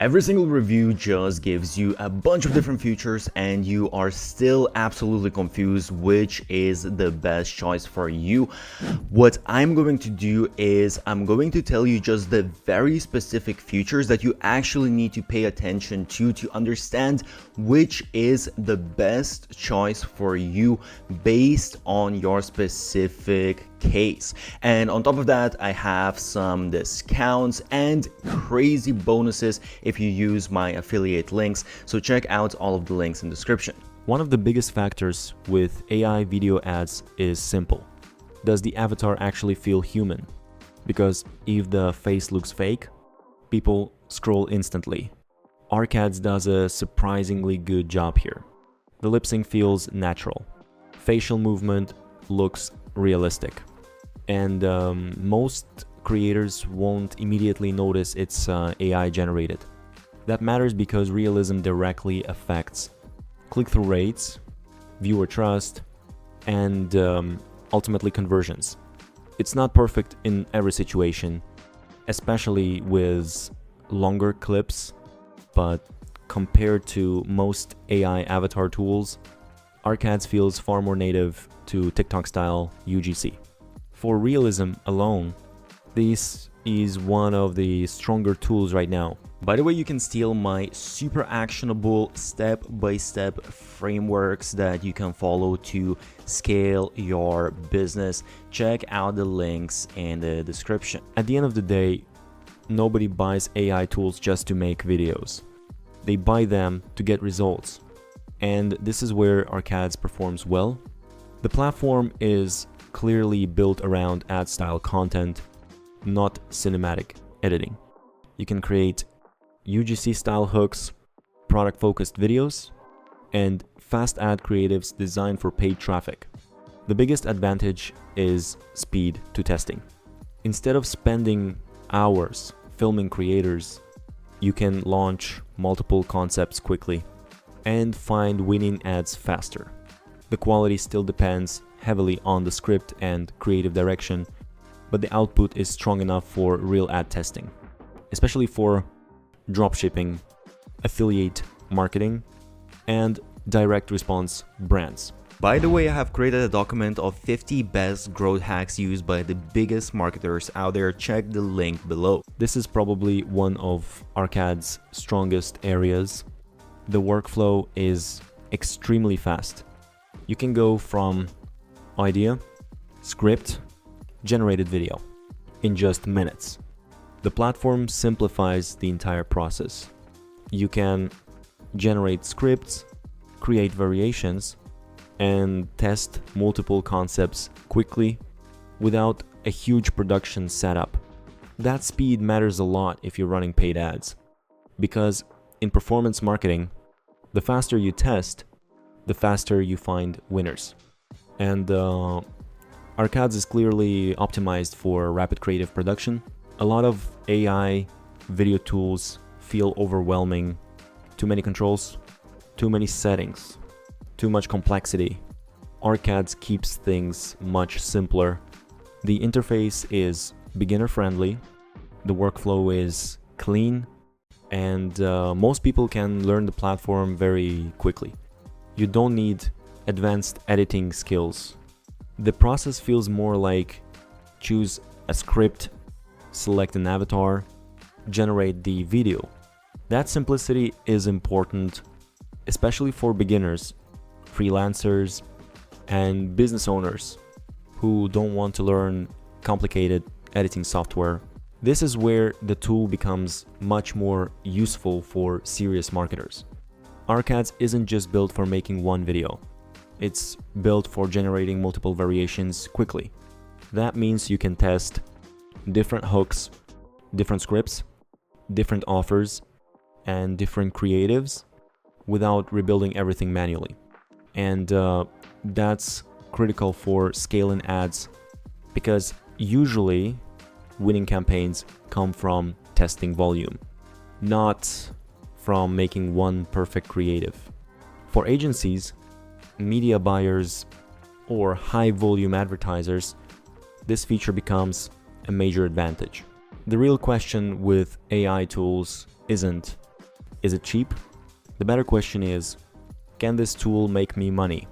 Every single review just gives you a bunch of different features and you are still absolutely confused which is the best choice for you. What I'm going to do is I'm going to tell you just the very specific features that you actually need to pay attention to understand which is the best choice for you based on your specific case. And on top of that, I have some discounts and crazy bonuses if you use my affiliate links, so check out all of the links in the description. One of the biggest factors with AI video ads is simple. Does the avatar actually feel human? Because if the face looks fake, people scroll instantly. Arcads does a surprisingly good job here. The lip sync feels natural. Facial movement looks realistic. And most creators won't immediately notice it's AI generated. That matters because realism directly affects click-through rates, viewer trust, and ultimately conversions. It's not perfect in every situation, especially with longer clips, but compared to most AI avatar tools, Arcads feels far more native to TikTok-style UGC. For realism alone, this is one of the stronger tools right now. By the way, you can steal my super actionable step-by-step frameworks that you can follow to scale your business. Check out the links in the description. At the end of the day, nobody buys AI tools just to make videos. They buy them to get results. And this is where Arcads performs well. The platform is clearly built around ad style content, not cinematic editing. You can create UGC style hooks, product focused videos, and fast ad creatives designed for paid traffic. The biggest advantage is speed to testing. Instead of spending hours filming creators, you can launch multiple concepts quickly and find winning ads faster. The quality still depends heavily on the script and creative direction, but the output is strong enough for real ad testing, especially for dropshipping, affiliate marketing, and direct response brands. By the way, I have created a document of 50 best growth hacks used by the biggest marketers out there. Check the link below. This is probably one of Arcads' strongest areas. The workflow is extremely fast. You can go from idea, script, generated video in just minutes. The platform simplifies the entire process. You can generate scripts, create variations, and test multiple concepts quickly without a huge production setup. That speed matters a lot if you're running paid ads, because in performance marketing, the faster you test, the faster you find winners. And Arcads is clearly optimized for rapid creative production. A lot of AI video tools feel overwhelming. Too many controls, too many settings, too much complexity. Arcads keeps things much simpler. The interface is beginner friendly, the workflow is clean, and most people can learn the platform very quickly. You don't need advanced editing skills. The process feels more like choose a script, select an avatar, generate the video. That simplicity is important, especially for beginners, freelancers, and business owners who don't want to learn complicated editing software. This is where the tool becomes much more useful for serious marketers. Arcads isn't just built for making one video. It's built for generating multiple variations quickly. That means you can test different hooks, different scripts, different offers, and different creatives without rebuilding everything manually. And that's critical for scaling ads, because usually winning campaigns come from testing volume, not from making one perfect creative. For agencies, media buyers, or high volume advertisers, this feature becomes a major advantage. The real question with AI tools isn't Is it cheap? The better question is, can this tool make me money?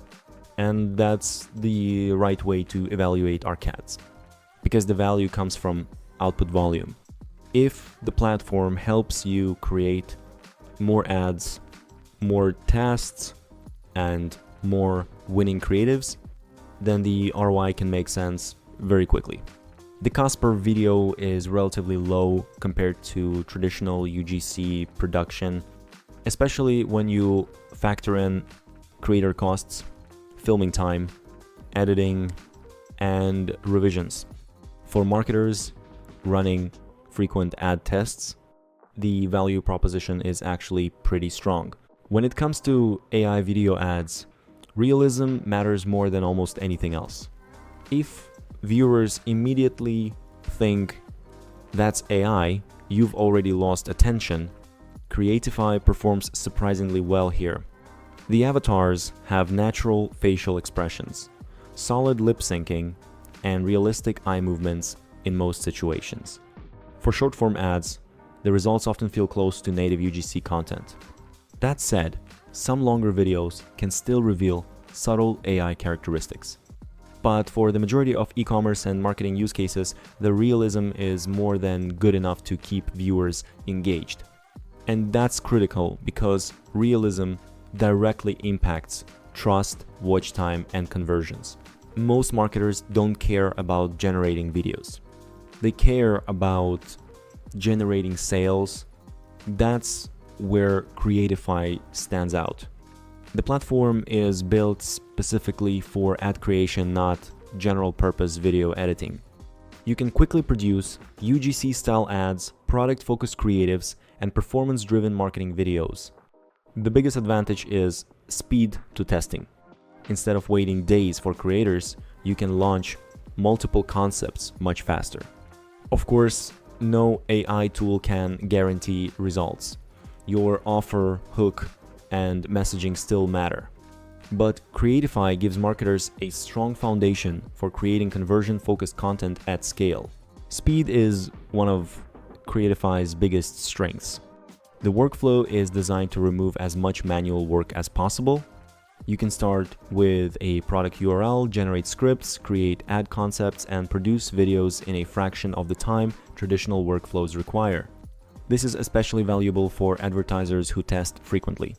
And that's the right way to evaluate ARCADs, because the value comes from output volume. If the platform helps you create more ads, more tests, and more winning creatives, then the ROI can make sense very quickly. The cost per video is relatively low compared to traditional UGC production, especially when you factor in creator costs, filming time, editing, and revisions. For marketers running frequent ad tests, the value proposition is actually pretty strong. When it comes to AI video ads, realism matters more than almost anything else. If viewers immediately think that's AI, you've already lost attention. Creatify performs surprisingly well here. The avatars have natural facial expressions, solid lip syncing, and realistic eye movements in most situations. For short-form ads, the results often feel close to native UGC content. That said, some longer videos can still reveal subtle AI characteristics. But for the majority of e-commerce and marketing use cases, the realism is more than good enough to keep viewers engaged. And that's critical because realism directly impacts trust, watch time, and conversions. Most marketers don't care about generating videos. They care about generating sales. That's where Creatify stands out. The platform is built specifically for ad creation, not general purpose video editing. You can quickly produce UGC-style ads, product-focused creatives, and performance-driven marketing videos. The biggest advantage is speed to testing. Instead of waiting days for creators, you can launch multiple concepts much faster. Of course, no AI tool can guarantee results. Your offer, hook, and messaging still matter. But Creatify gives marketers a strong foundation for creating conversion-focused content at scale. Speed is one of Creatify's biggest strengths. The workflow is designed to remove as much manual work as possible. You can start with a product URL, generate scripts, create ad concepts, and produce videos in a fraction of the time traditional workflows require. This is especially valuable for advertisers who test frequently,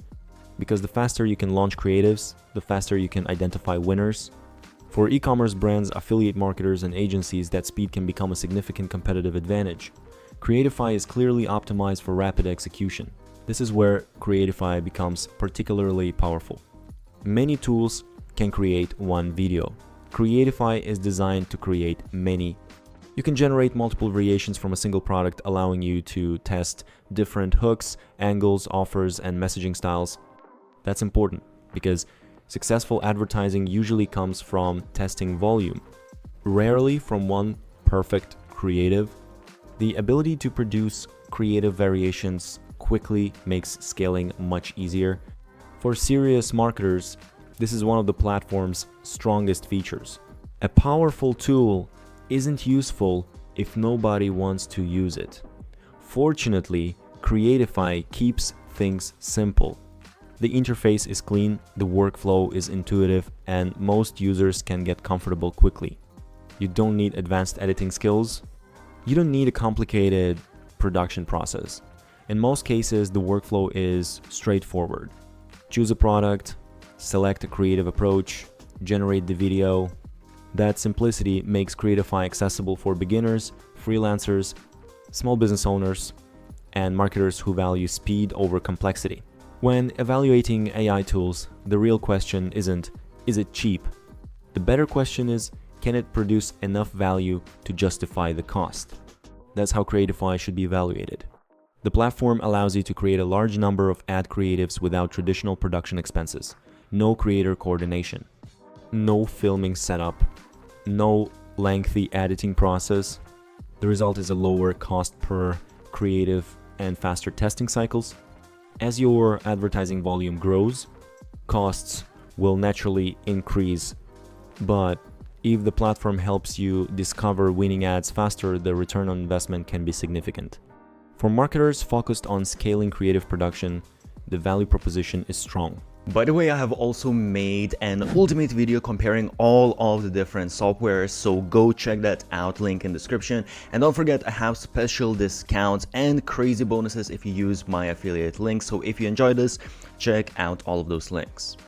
because the faster you can launch creatives, the faster you can identify winners. For e-commerce brands, affiliate marketers, and agencies, that speed can become a significant competitive advantage. Creatify is clearly optimized for rapid execution. This is where Creatify becomes particularly powerful. Many tools can create one video. Creatify is designed to create many. You can generate multiple variations from a single product, allowing you to test different hooks, angles, offers, and messaging styles. That's important because successful advertising usually comes from testing volume, rarely from one perfect creative. The ability to produce creative variations quickly makes scaling much easier. For serious marketers, this is one of the platform's strongest features. A powerful tool isn't useful if nobody wants to use it. Fortunately, Creatify keeps things simple. The interface is clean, the workflow is intuitive, and most users can get comfortable quickly. You don't need advanced editing skills. You don't need a complicated production process. In most cases, the workflow is straightforward. Choose a product, select a creative approach, generate the video. That simplicity makes Creatify accessible for beginners, freelancers, small business owners, and marketers who value speed over complexity. When evaluating AI tools, the real question isn't, is it cheap? The better question is, can it produce enough value to justify the cost? That's how Creatify should be evaluated. The platform allows you to create a large number of ad creatives without traditional production expenses. No creator coordination, no filming setup, no lengthy editing process. The result is a lower cost per creative and faster testing cycles. As your advertising volume grows, costs will naturally increase, but if the platform helps you discover winning ads faster, the return on investment can be significant. For marketers focused on scaling creative production, the value proposition is strong. By the way, I have also made an ultimate video comparing all of the different softwares, so go check that out, link in description. And don't forget, I have special discounts and crazy bonuses if you use my affiliate link. So if you enjoyed this, check out all of those links.